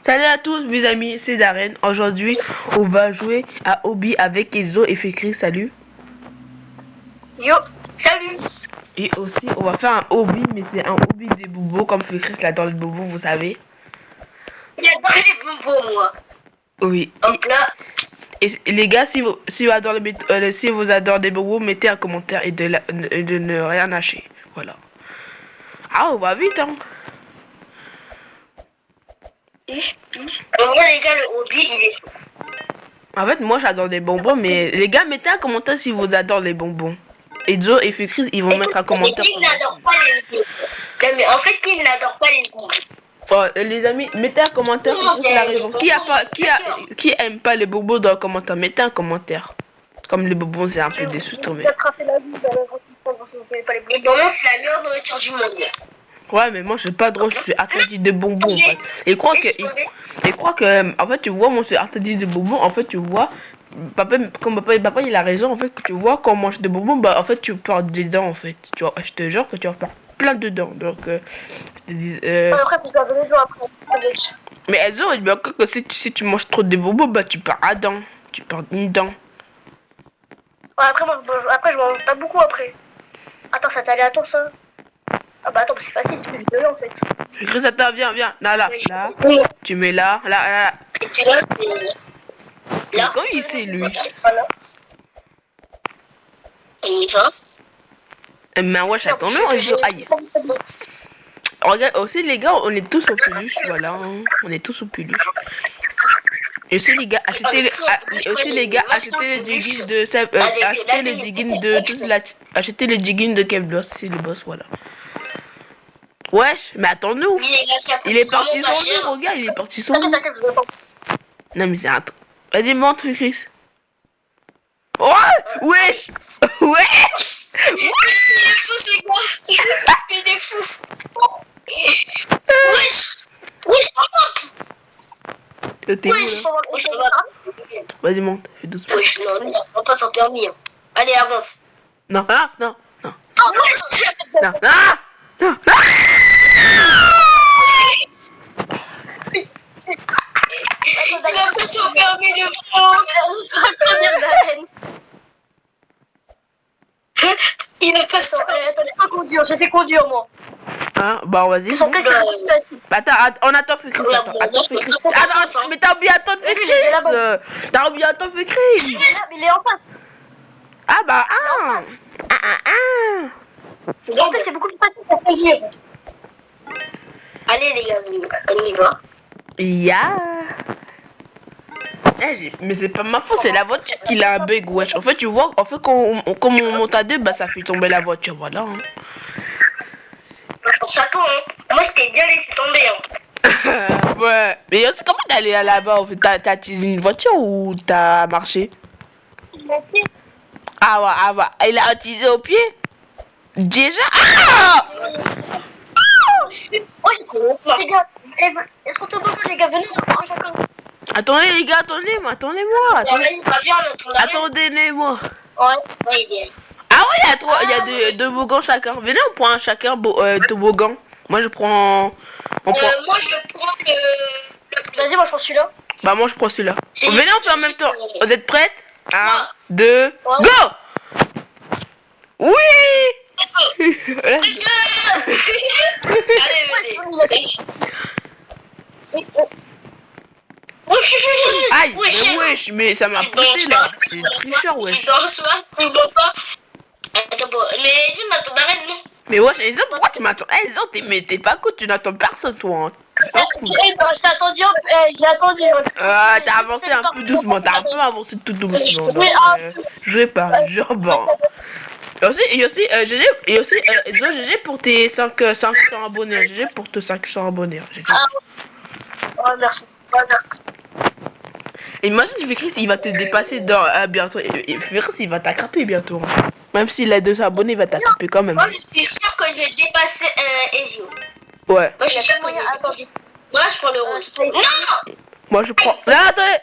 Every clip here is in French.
Salut à tous mes amis, c'est Darren. Aujourd'hui, on va jouer à Hobby avec Enzo et Fikri. Salut. Yo, salut. Et aussi, on va faire un hobby, mais c'est un hobby des bobos, comme Fikri là dans le bobo, vous savez. J'adore les bonbons, moi. Oui. Hop là. Et les gars, si vous adorez si vous adorez les bobos, mettez un commentaire et de ne rien lâcher. Voilà. Ah, on va vite, hein. En vrai, les gars, le hobby, il est... En fait, moi j'adore les bonbons, mais les gars, mettez un commentaire si vous adorez les bonbons. Et Joe et Fikri, ils vont mettre un commentaire. Qui n'adore pas les bonbons? Mais en fait, qui n'adore pas les bonbons? Oh, les amis, mettez un commentaire sur la raison. Qui aime pas les bonbons dans le commentaire? Mettez un commentaire. Comme les bonbons, c'est un peu des sous-tombés. Bonbons, c'est la meilleure nourriture du monde. Ouais, mais moi j'ai pas de droit, je suis interdit de bonbons en fait. Et crois que en fait tu vois, moi je suis interdit de bonbons. En fait tu vois, papa il a raison en fait, que tu vois quand on mange des bonbons, bah en fait tu perds des dents en fait. Tu vois, je te jure que tu vas perdre plein de dents. Donc je te dis. Après, vous avez les dents après. Avec. Mais elles ont bien que si tu manges trop de bonbons, bah tu perds un dent, tu perds une dent. Ouais, après je mange pas beaucoup après. Attends, ça t'allait à toi ça? Ah bah attends, c'est facile, c'est plus de là en fait. Chris, attends, viens, là. Oui. Tu mets là. Et tu vois, c'est... Là. Quand il sait lui. Voilà. On y va. Mais ouais, j'attends, non, aïe. Regarde, aussi les gars, on est tous au peluche, voilà. On est tous au peluche. Et aussi les gars, achetez les diggings de achetez les diggings de Kev Boss, c'est le boss, voilà. Wesh, mais attends-nous. Il est parti son jeu, regarde, il est parti son jeu. Non mais c'est un truc. Vas-y, montre Chris. Oh, wesh. Wesh. Il est fou ce gars. Il est fou. Wesh. Wesh. Vas-y, monte, fais doucement. Wesh, non, on passe en permis. Allez, avance. Non. Oh, wesh. Non. Il a fait son permis de France. Il a pas son... Attendez, pas conduire, je sais conduire moi. Hein, bah vas-y. Attends, on attend Fikri. Attends, mais t'as oublié attendre Fikri. T'as oublié attendre Fikri. Il est en face. Ah bah En fait, c'est beaucoup plus facile pour conduire. Allez les gars, on y va. Mais c'est pas ma faute, c'est la voiture qui a un bug, wesh. En fait, tu vois, quand on monte à deux, bah ça fait tomber la voiture, voilà. Hein. Pour ça, toi, hein. Moi, je t'ai bien laissé tomber. Hein. Ouais. Mais c'est comment t'es allé là-bas, en fait? T'as utilisé une voiture ou t'as marché? Ah ouais. Il a utilisé au pied? Déjà? Oh, les gars, est-ce qu'on te demande, les gars, venez, on prend chacun. Attendez les gars, attendez-moi. Attendez-moi. Ouais. Ah ouais, il y a deux toboggans chacun. Venez, on prend un chacun toboggan. Moi je prends... Moi je prends le... Vas-y, moi je prends celui-là. Bah moi je prends celui-là. Venez, on fait en même temps. Vous êtes prêtes? 1, 2, ouais. Go! Oui! Allez, Aïe, mais wesh, mais ça m'a poussé là. C'est tricheur, wesh. Mais wesh, Enzo, pourquoi tu m'attends? Enzo, t'es pas cool, tu n'attends personne, toi. Hein. J'ai attendu. T'as avancé un peu doucement, t'as un peu avancé tout doucement. Je vais pas, bon. Et aussi, GG pour tes 500 abonnés. GG pour tes 500 abonnés. Oh, merci. Imagine Fikri, il va te dépasser bientôt. Fikri, il va t'attraper bientôt. Hein. Même s'il a 200 abonnés, il va t'attraper quand même. Moi, je suis sûr que je vais dépasser Ezio. Ouais. Moi, je suis sûr que moi, je prends le rose. Non! Moi, je prends... Là, attendez.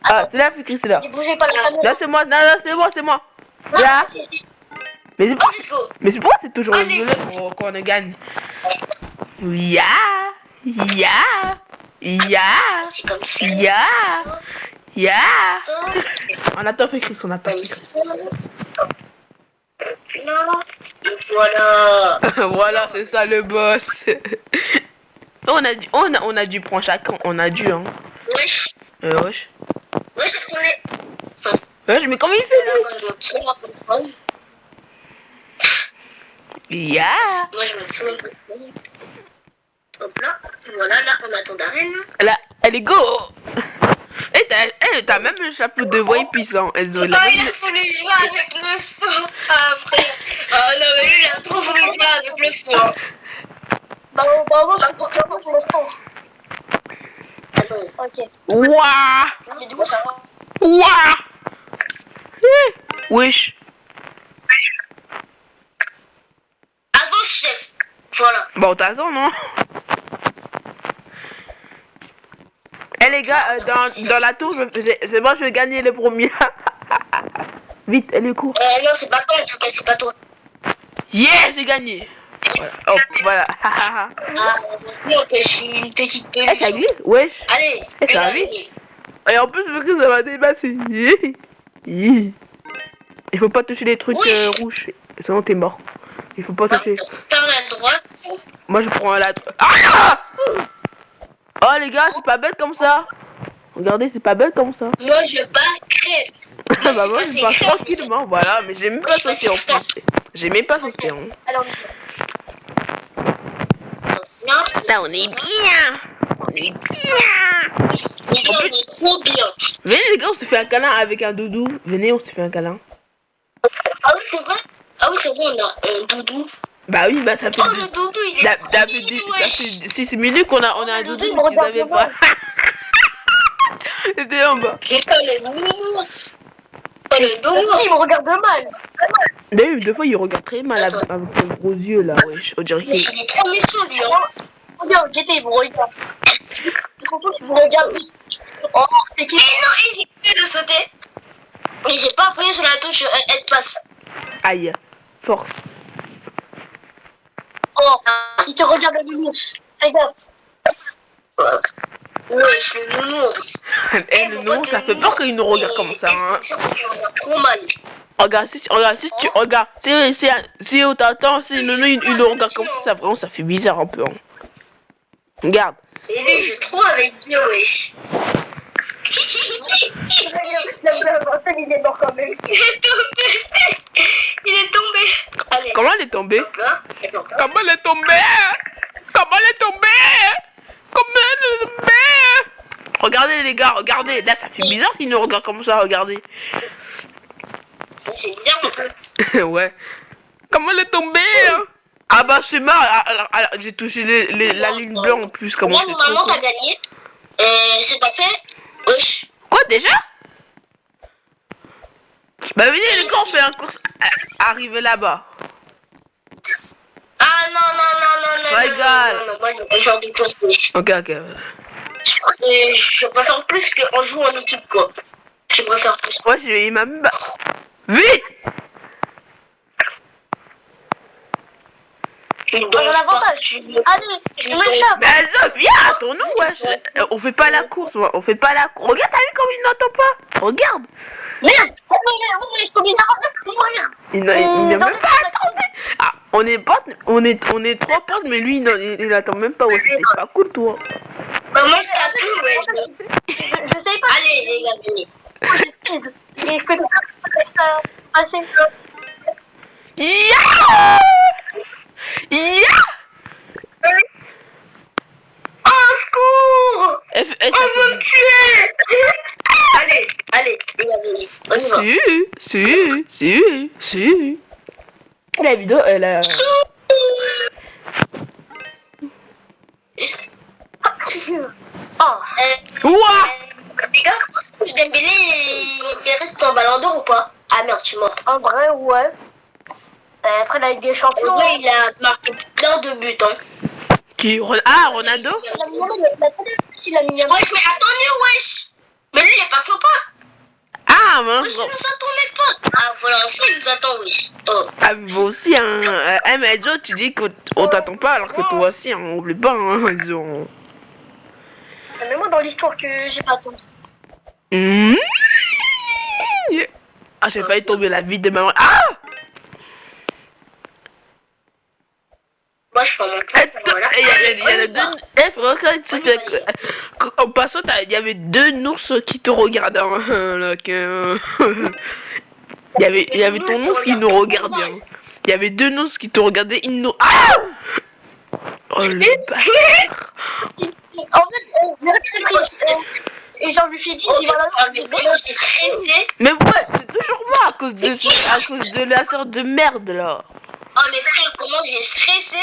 Ah, c'est là, Fikri, c'est là. Là, c'est moi. Là, c'est moi. Là. Mais c'est pourquoi c'est toujours le bleu quand on gagne? Yeah. Ya. C'est comme ça. Ya. Ya. Ça. On attend fait Chris, on attend. Comme ça. Et puis là. Et voilà. Voilà, c'est ça le boss. On a dû prendre chacun, on a dû hein. Wesh. Wesh. Wesh, attendez. Wesh, mais comment il fait lui? Moi, je me tue mon téléphone. Ya. Moi, je me tue mon téléphone. Hop là. Voilà, là, on attend d'arrêt, là. Là, allez go. Et t'as même un chapeau de voix puissant. Elles ont la Ah, même- il a voulu jouer avec le son. Ah, frère. Ah, non, mais lui, il a trop voulu jouer avec le son. Bah, moi, je suis pour clairement pour l'instant. Ok. Ouah. Mais du coup, ça va. Ouah. Wesh. Avance, chef. Voilà. Bon, t'as raison, non? Eh les gars, dans la tour, c'est moi, je vais gagner le premier. Vite, elle est court. Non, c'est pas toi, en tout cas, c'est pas toi. Yeah, j'ai gagné. Voilà. Hop, voilà. Ah, non, que je suis une petite peluche. Eh, ça glisse? Wesh. Allez, Eh, ça va vite. Et en plus, je veux que ça va dépasser. Il faut pas toucher les trucs Oui. rouges. Sinon, t'es mort. Il faut pas toucher. Par la droite. Moi, je prends la droite. Ah! Oh, les gars, c'est pas bête comme ça. Regardez, c'est pas bête comme ça. Moi, je passe crème. Bah, moi, je passe tranquillement. Voilà, mais j'ai même pas sauté en plus. J'ai même pas sauté. Hein. Alors, non, Là, on est bien. On est bien. les gars, on est trop bien. Venez, les gars, on se fait un câlin avec un doudou. Venez, on se fait un câlin. Ah oui, c'est vrai. Ah oui, c'est vrai, on a un doudou. Bah oui, bah ça fait... Oh, le doudou, il est Ça trop fait mignon, ça wesh. fait 6 minutes qu'on a un le doudou, doudou, il mais me tu savais regarde pas. C'était en bas. Et pas le nounours. Pas le nounours. Il me regarde mal. D'ailleurs, deux fois, il regarde très mal avec ses gros yeux là, wesh. On dirait Mais qu'il... il est trop méchant, lui. Regarde, j'étais, il me regarde. Surtout qu'il vous regarde. Oh, c'est qui? Non, hésitez de sauter. Mais j'ai pas appuyé sur la touche espace. Aïe. Force. Oh, il te regarde le nounours. Fais gaffe. Wesh, le nounours. Eh, le nom, ça fait peur qu'il nous regarde comme ça. Hein. Tu regardes trop mal. Regarde, si on t'attend, si le nom, il nous regarde comme ça, vraiment, ça fait bizarre un peu. Hein. Regarde. Et lui, je trouve avec Dieu, wesh. Il est mort quand même. Il est tombé. Il est tombé. Allez. Comment elle est tombée? Hop là. Comment elle est tombée? Comment elle est tombée? Comment elle est tombée? Regardez les gars, regardez. Là, ça fait bizarre qu'il nous regarde comme ça, regardez. C'est bien un peu. Ouais. Comment elle est tombée? Hein? Ah bah c'est marrant. J'ai touché la ligne blanche en plus. Comment Là, c'est normalement, trop t'as gagné. C'est pas fait. Wesh. Quoi déjà? Bah venez les gars, on fait un course. Arrivez là-bas. Ah non, non, non, non, non. Ça égale. Non, non, moi, je préfère du plus. Ok. Je préfère plus qu'on joue en équipe, quoi. Je préfère plus. Ouais, il m'a mis... Vite! Tu me donnes l'avantage. Allez, tu me chopes. Mais Azo, viens, ton nom, wesh. On fait pas la course, on fait pas la course. Regarde, t'as vu comme il n'entend pas? Regarde. Merde. Je t'ai mis d'avancer pour mourir. Il n'a même pas attendu. Ah, on est trois potes, mais lui, il attend même pas. Ouais, c'était pas cool, toi. Bah moi, je t'ai plus, ouais. Je sais pas. Allez, les gars, venez. J'ai speed. Et je peux comme ça passer. Ya! Ya! Au secours! On veut me tuer! Allez, les gars, venez. On y va. Si. La vidéo, elle a... Oh, Ouah! les gars, Dembélé, il mérite ton ballon d'or ou pas? Ah merde, tu es mort. En vrai, ouais. Après la Ligue des Champions. En vrai, il a marqué plein de buts, hein. Qui? Ah, Ronaldo? Ouais, mais attendez, wesh! Mais lui, il est pas sympa. Ah, mince. Wesh, il nous attend mes potes. Ah, voilà, enfin, il nous attend, wesh. Oh. Ah, vous aussi, hein. Mais Joe, tu dis qu'on t'attend pas alors que toi aussi, hein. On oublie pas, hein. Ils ont... Mets-moi dans l'histoire que j'ai pas attendu. Ah, j'ai failli tomber la vie de maman. Ah! Moi, je prends mon temps. Voilà. Il y a deux. Eh, frère, en passant, il y avait deux ours qui te regardaient. Hein, là, il y avait ton ours qui nous regardait. Hein. Il y avait deux ours qui te regardaient. Ils nous. Ah! Oh le bâtard. En fait, on dirait que c'est triste. Et genre, lui suis dit, il va la j'ai stressé. Mais ouais, c'est toujours moi à cause de la sorte de merde là. Oh, mais frère, comment j'ai stressé?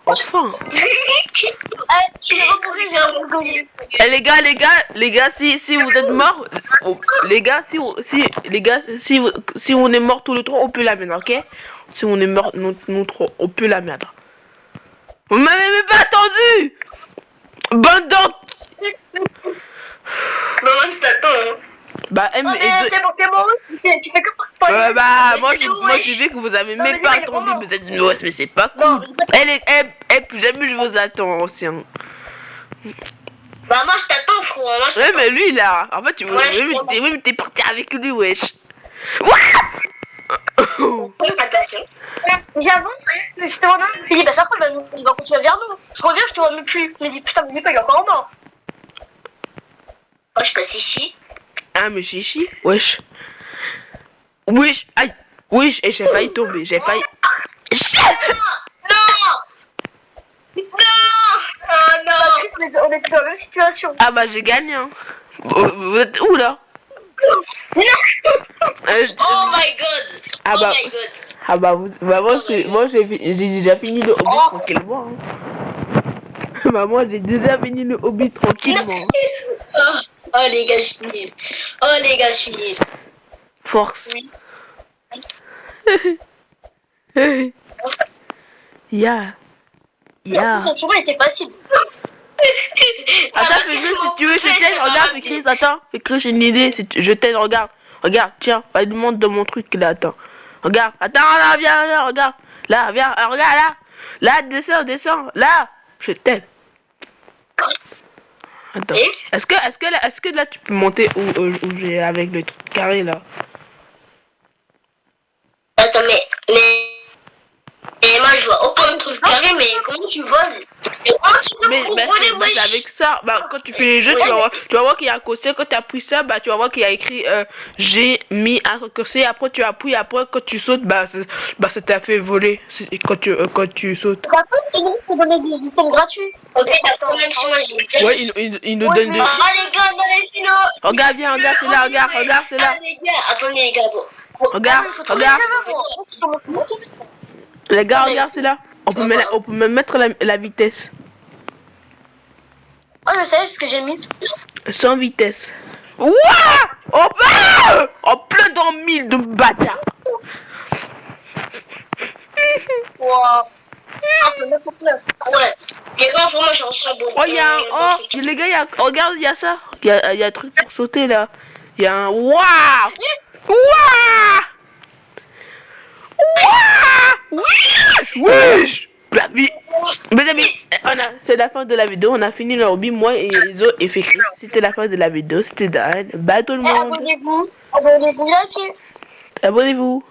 Enfin. Tu l'as reposé, j'ai un bougonneux. Eh les gars, si vous êtes morts, si on est morts tous les trois, on peut la mettre, ok? Si on est morts, nous trois, on peut la mettre. Vous m'avez même pas attendu! Bande d'en... Maman, je t'attends, hein. Bah, t'es bon, tu fais que parler. bah, moi, je dis que vous avez même pas attendu, vous êtes une OS, mais c'est pas cool. Plus jamais je vous attends, ancien. Bah, moi, je t'attends, frérot. Ouais, mais lui, là, en fait, t'es parti avec lui, wesh. Attention. J'avance, je te vois, je me suis dit, bah, ça se trouve, il va continuer vers nous. Je reviens, je te vois même plus. Je me dis, putain, mais il est encore en mort. Moi, je passe ici. Ah, mais chichi, wesh. Wesh, aïe, wesh, et j'ai failli tomber, j'ai failli. Non! Oh non! On était dans la même situation. Ah, bah, j'ai gagné, hein. Vous êtes où, là? Oh my god! Ah, bah. Oh my god! Ah, bah, moi, j'ai déjà fini le hobby tranquillement. Hein. Bah, moi, j'ai déjà fini le hobby tranquillement. Oh les gars, je suis nul. Oh les gars, je suis nul. Force. Oui. Ya. Son chemin était facile. Attends, fais si tu veux, je t'aide, regarde, fais Chris, attends, fais Chris, j'ai une idée, je t'aide, regarde, tiens, va lui montre de mon truc là, attends, regarde, attends, là, viens, regarde, là, viens, regarde, là, descends, là, je t'aide. Attends, est-ce que là tu peux monter où j'ai avec le truc carré là? Attends, mais moi je vois aucun truc carré, mais comment tu voles? Mais c'est avec ça, bah quand tu fais les jeux, tu vas voir qu'il y a un cossé, quand tu appuies ça, bah tu vas voir qu'il y a écrit j'ai mis un cossé, après tu appuies, après quand tu sautes, bah ça t'a fait voler quand tu sautes. Ça peut donner des items gratuits. Ok, attends, même si moi j'ai. Ouais, il nous donne des. Ah les gars, dans les silos. Regarde, viens, regarde, c'est là, regarde, c'est là. Ah les gars, attendez les gars, bon. Regarde. Les gars, regarde, c'est là. On peut même mettre la vitesse. Oh, je sais ce que j'ai mis. Sans vitesse. Wouah! En plein dans 1000 de bâtard. Wow. Ah, c'est 9 place. Ouais. Les gars, vraiment, je suis en bon. Oh, les gars, regarde, il y a ça. Il y a un truc pour sauter là. Il y a un. Waouh! Waouh! Waouh! Wesh! La vie. Mes amis, c'est la fin de la vidéo. On a fini le hobby, moi et Iso et Fekri. C'était la fin de la vidéo. C'était Dan. Bye tout le monde. Abonnez-vous. Abonnez-vous. Abonnez-vous.